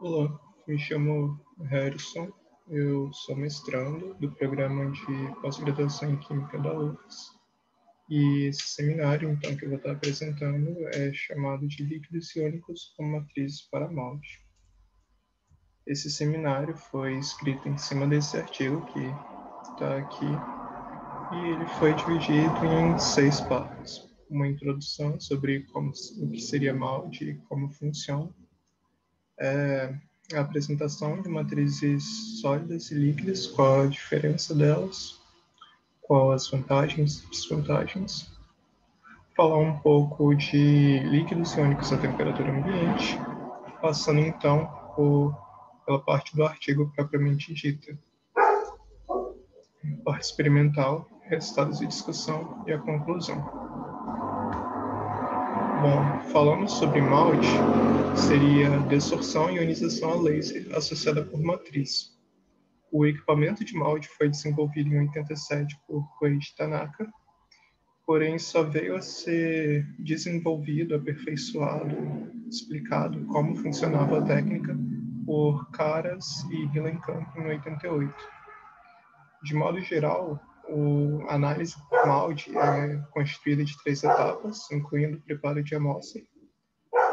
Olá, me chamo Harrison, eu sou mestrando do programa de pós-graduação em Química da UFRGS e esse seminário, então, que eu vou estar apresentando é chamado de Líquidos Iônicos como Matrizes para Malte. Esse seminário foi escrito em cima desse artigo que está aqui e ele foi dividido em 6 partes. Uma introdução sobre o que seria malte e como funciona, a apresentação de matrizes sólidas e líquidas, qual a diferença delas, qual as vantagens e desvantagens, falar um pouco de líquidos iônicos a temperatura ambiente, passando então pela parte do artigo propriamente dita, parte experimental, resultados de discussão e a conclusão. Bom, falando sobre malte, seria desorção e ionização a laser associada por matriz. O equipamento de malte foi desenvolvido em 87 por Koichi Tanaka, porém só veio a ser desenvolvido, aperfeiçoado, explicado como funcionava a técnica por Caras e Hillenkamp em 88. De modo geral, a análise por malte é constituída de 3 etapas, incluindo o preparo de amostra,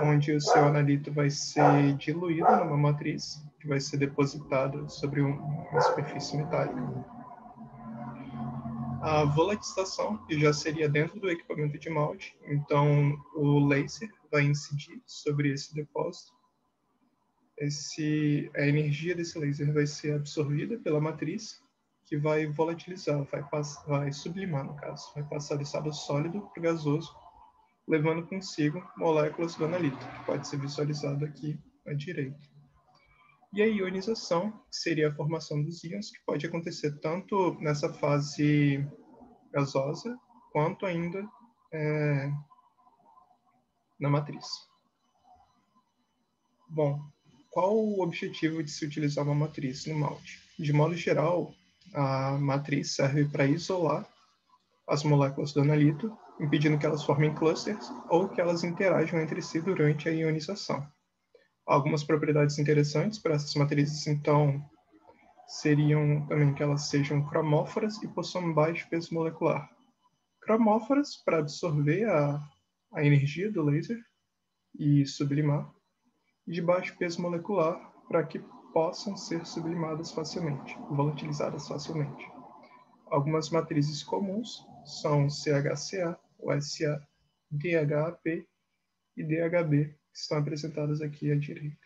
onde o seu analito vai ser diluído numa matriz, que vai ser depositada sobre uma superfície metálica. A volatização, que já seria dentro do equipamento de malte, então o laser vai incidir sobre esse depósito. A energia desse laser vai ser absorvida pela matriz, que vai volatilizar, vai sublimar, no caso, vai passar do estado sólido para o gasoso, levando consigo moléculas do analito, que pode ser visualizado aqui à direita. E a ionização, que seria a formação dos íons, que pode acontecer tanto nessa fase gasosa, quanto ainda na matriz. Bom, qual o objetivo de se utilizar uma matriz no malte? De modo geral, a matriz serve para isolar as moléculas do analito, impedindo que elas formem clusters ou que elas interajam entre si durante a ionização. Algumas propriedades interessantes para essas matrizes, então, seriam também que elas sejam cromóforas e possuam baixo peso molecular. Cromóforas para absorver a energia do laser e sublimar, e de baixo peso molecular para que possam ser sublimadas facilmente, volatilizadas facilmente. Algumas matrizes comuns são CHCa, OSA, DHAP e DHB, que estão apresentadas aqui à direita.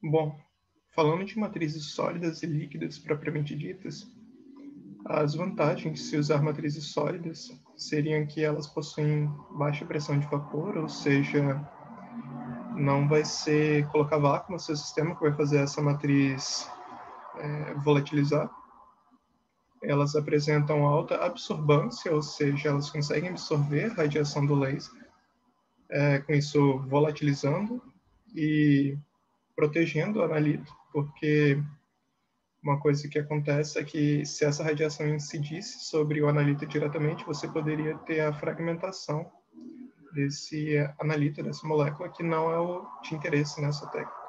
Bom, falando de matrizes sólidas e líquidas propriamente ditas, as vantagens de se usar matrizes sólidas seriam que elas possuem baixa pressão de vapor, ou seja, não vai ser colocar vácuo no seu sistema que vai fazer essa matriz volatilizar. Elas apresentam alta absorbância, ou seja, elas conseguem absorver a radiação do laser, com isso volatilizando e protegendo o analito, porque uma coisa que acontece é que se essa radiação incidisse sobre o analito diretamente, você poderia ter a fragmentação desse analito, dessa molécula, que não é o de interesse nessa técnica.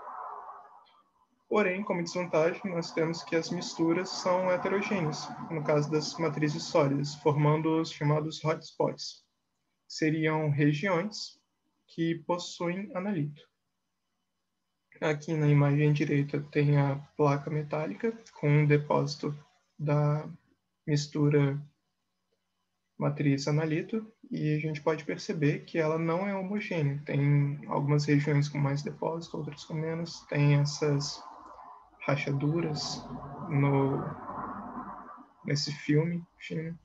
Porém, como desvantagem, nós temos que as misturas são heterogêneas, no caso das matrizes sólidas, formando os chamados hotspots. Seriam regiões que possuem analito. Aqui na imagem direita tem a placa metálica com um depósito da mistura matriz-analito, e a gente pode perceber que ela não é homogênea. Tem algumas regiões com mais depósito, outras com menos. Tem essas rachaduras nesse filme fino.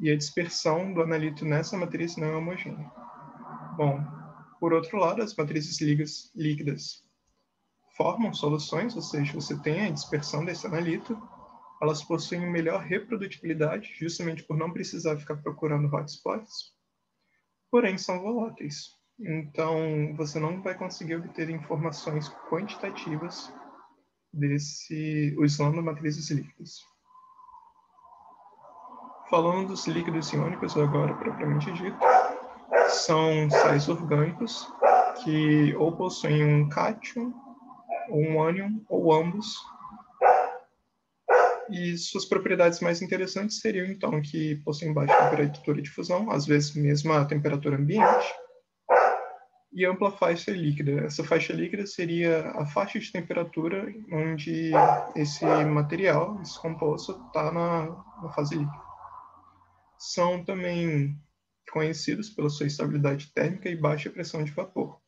E a dispersão do analito nessa matriz não é homogênea. Bom, por outro lado, as matrizes líquidas formam soluções, ou seja, você tem a dispersão desse analito. Elas possuem melhor reprodutibilidade, justamente por não precisar ficar procurando hotspots, porém são voláteis. Então, você não vai conseguir obter informações quantitativas usando matrizes líquidas. Falando dos líquidos iônicos agora, propriamente dito, são sais orgânicos que ou possuem um cátion, ou um ânion, ou ambos. E suas propriedades mais interessantes seriam, então, que possuem baixa temperatura de fusão, às vezes mesmo a temperatura ambiente, e ampla faixa líquida. Essa faixa líquida seria a faixa de temperatura onde esse material, esse composto, está na fase líquida. São também conhecidos pela sua estabilidade térmica e baixa pressão de vapor.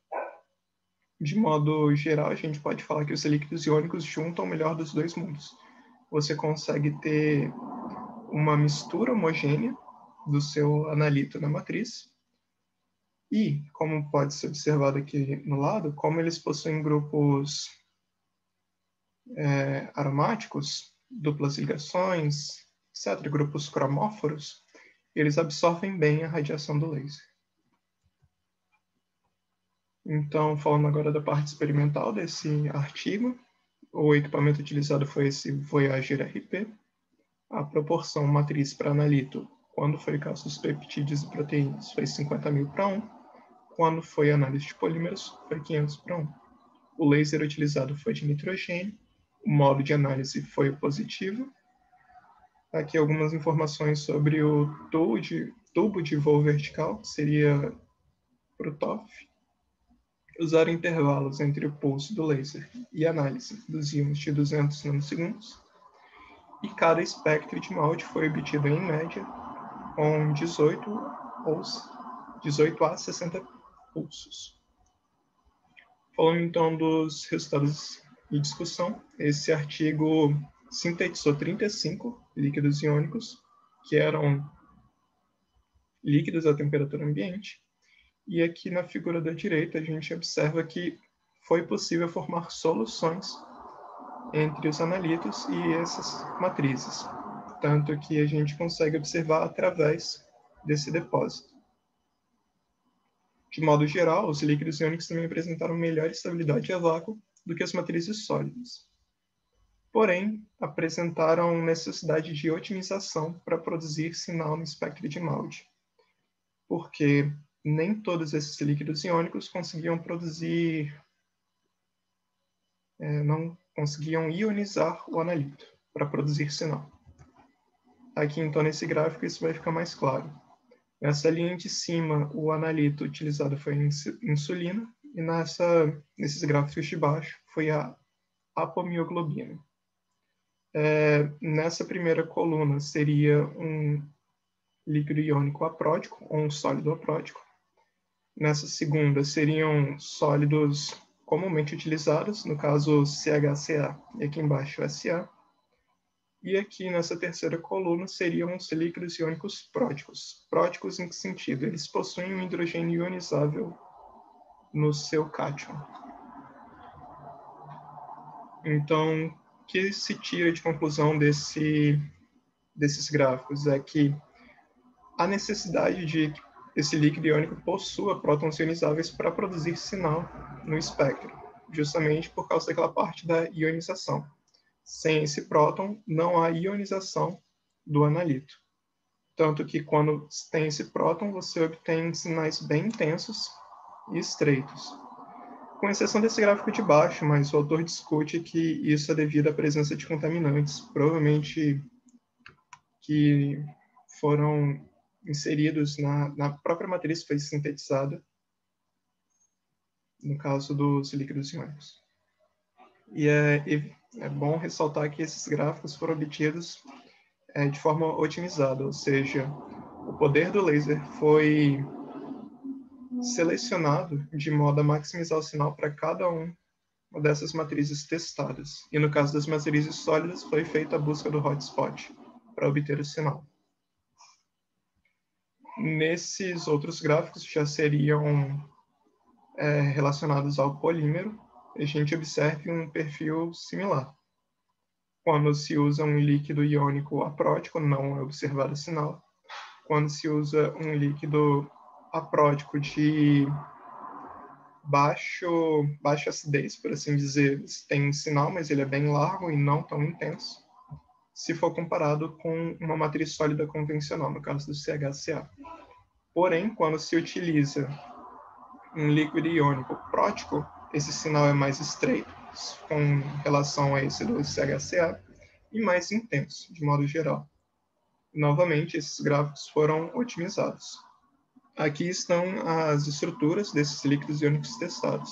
De modo geral, a gente pode falar que os líquidos iônicos juntam o melhor dos dois mundos. Você consegue ter uma mistura homogênea do seu analito na matriz e, como pode ser observado aqui no lado, como eles possuem grupos aromáticos, duplas ligações, etc., grupos cromóforos, eles absorvem bem a radiação do laser. Então, falando agora da parte experimental desse artigo, o equipamento utilizado foi esse Voyager RP. A proporção matriz para analito, quando foi o caso dos peptídeos e proteínas, foi 50.000:1. Quando foi análise de polímeros, foi 500:1. O laser utilizado foi de nitrogênio. O modo de análise foi o positivo. Aqui algumas informações sobre o tubo de voo vertical, que seria para o TOF. Usar intervalos entre o pulso do laser e análise dos íons de 200 nanosegundos. E cada espectro de malte foi obtido em média com 18 a 60 pulsos. Falando então dos resultados de discussão, esse artigo sintetizou 35 líquidos iônicos, que eram líquidos à temperatura ambiente, e aqui na figura da direita a gente observa que foi possível formar soluções entre os analitos e essas matrizes, tanto que a gente consegue observar através desse depósito. De modo geral, os líquidos iônicos também apresentaram melhor estabilidade a vácuo do que as matrizes sólidas. Porém, apresentaram necessidade de otimização para produzir sinal no espectro de malte, porque nem todos esses líquidos iônicos conseguiam produzir, não conseguiam ionizar o analito para produzir sinal. Aqui, então, nesse gráfico, isso vai ficar mais claro. Nessa linha de cima, o analito utilizado foi a insulina, e nesses gráficos de baixo foi a apomioglobina. Nessa primeira coluna seria um líquido iônico aprótico, ou um sólido aprótico. Nessa segunda seriam sólidos comumente utilizados, no caso CHCA, e aqui embaixo SA. E aqui nessa terceira coluna seriam os líquidos iônicos próticos. Próticos em que sentido? Eles possuem um hidrogênio ionizável no seu cátion. Então, o que se tira de conclusão desses gráficos é que a necessidade de que esse líquido iônico possua prótons ionizáveis para produzir sinal no espectro, justamente por causa daquela parte da ionização. Sem esse próton, não há ionização do analito. Tanto que quando tem esse próton, você obtém sinais bem intensos e estreitos. Com exceção desse gráfico de baixo, mas o autor discute que isso é devido à presença de contaminantes, provavelmente que foram inseridos na própria matriz que foi sintetizada, no caso dos líquidos iônicos. E é bom ressaltar que esses gráficos foram obtidos de forma otimizada, ou seja, o poder do laser foi selecionado de modo a maximizar o sinal para cada uma dessas matrizes testadas. E no caso das matrizes sólidas, foi feita a busca do hotspot para obter o sinal. Nesses outros gráficos já seriam relacionados ao polímero, a gente observa um perfil similar. Quando se usa um líquido iônico aprótico, não é observado sinal. Quando se usa um líquido aprótico de baixa acidez, por assim dizer, tem um sinal, mas ele é bem largo e não tão intenso, se for comparado com uma matriz sólida convencional, no caso do CHCA. Porém, quando se utiliza um líquido iônico prótico, esse sinal é mais estreito com relação a esse do CHCA e mais intenso, de modo geral. Novamente, esses gráficos foram otimizados. Aqui estão as estruturas desses líquidos iônicos testados.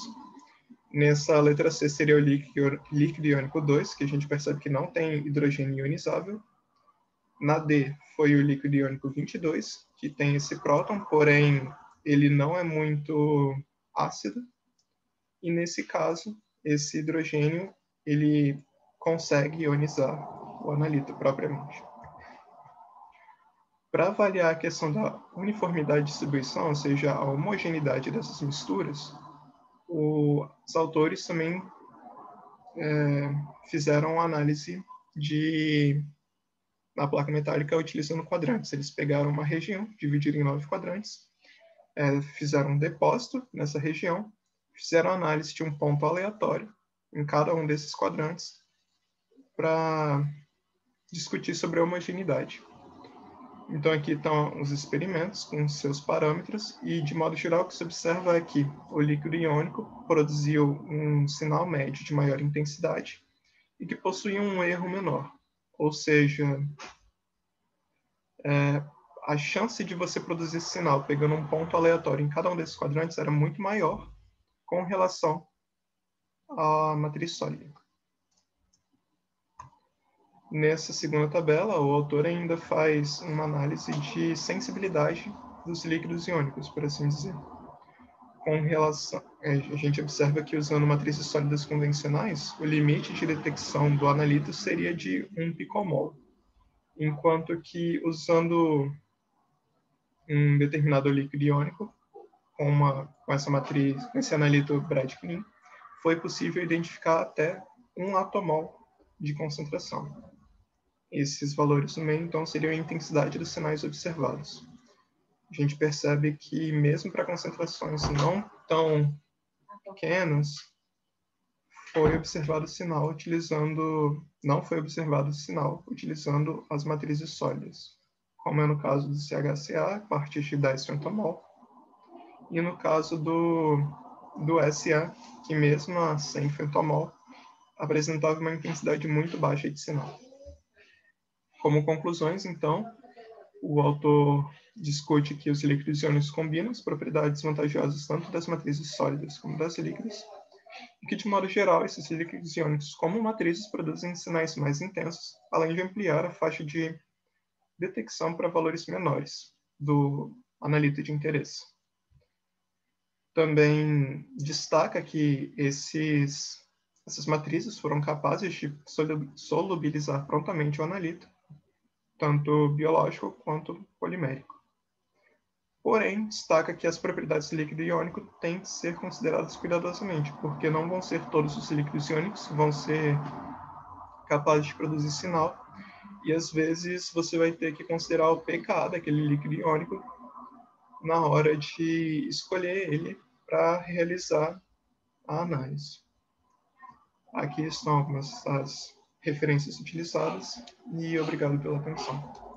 Nessa letra C seria o líquido iônico 2, que a gente percebe que não tem hidrogênio ionizável. Na D foi o líquido iônico 22, que tem esse próton, porém ele não é muito ácido. E nesse caso, esse hidrogênio ele consegue ionizar o analito propriamente. Para avaliar a questão da uniformidade de distribuição, ou seja, a homogeneidade dessas misturas, os autores também fizeram análise na placa metálica utilizando quadrantes. Eles pegaram uma região, dividiram em 9 quadrantes, fizeram um depósito nessa região, fizeram análise de um ponto aleatório em cada um desses quadrantes para discutir sobre a homogeneidade. Então, aqui estão os experimentos com seus parâmetros e, de modo geral, o que se observa é que o líquido iônico produziu um sinal médio de maior intensidade e que possuía um erro menor. Ou seja, a chance de você produzir esse sinal pegando um ponto aleatório em cada um desses quadrantes era muito maior com relação à matriz sólida. Nessa segunda tabela, o autor ainda faz uma análise de sensibilidade dos líquidos iônicos, por assim dizer. Com relação, a gente observa que usando matrizes sólidas convencionais, o limite de detecção do analito seria de 1 picomol, enquanto que usando um determinado líquido iônico, com essa matriz, com esse analito Bradley, foi possível identificar até 1 atomol de concentração. Esses valores também, então, seriam a intensidade dos sinais observados. A gente percebe que, mesmo para concentrações não tão pequenas, não foi observado o sinal utilizando as matrizes sólidas, como é no caso do CHCA, a partir de 10 femtomol, e no caso do SA, que mesmo a 100 femtomol apresentava uma intensidade muito baixa de sinal. Como conclusões, então, o autor discute que os líquidos iônicos combinam as propriedades vantajosas tanto das matrizes sólidas como das líquidas, e que, de modo geral, esses líquidos iônicos, como matrizes, produzem sinais mais intensos, além de ampliar a faixa de detecção para valores menores do analito de interesse. Também destaca que essas matrizes foram capazes de solubilizar prontamente o analito, tanto biológico quanto polimérico. Porém, destaca que as propriedades do líquido iônico têm que ser consideradas cuidadosamente, porque não vão ser todos os líquidos iônicos que vão ser capazes de produzir sinal, e às vezes você vai ter que considerar o pKa daquele líquido iônico na hora de escolher ele para realizar a análise. Aqui estão algumas das referências utilizadas e obrigado pela atenção.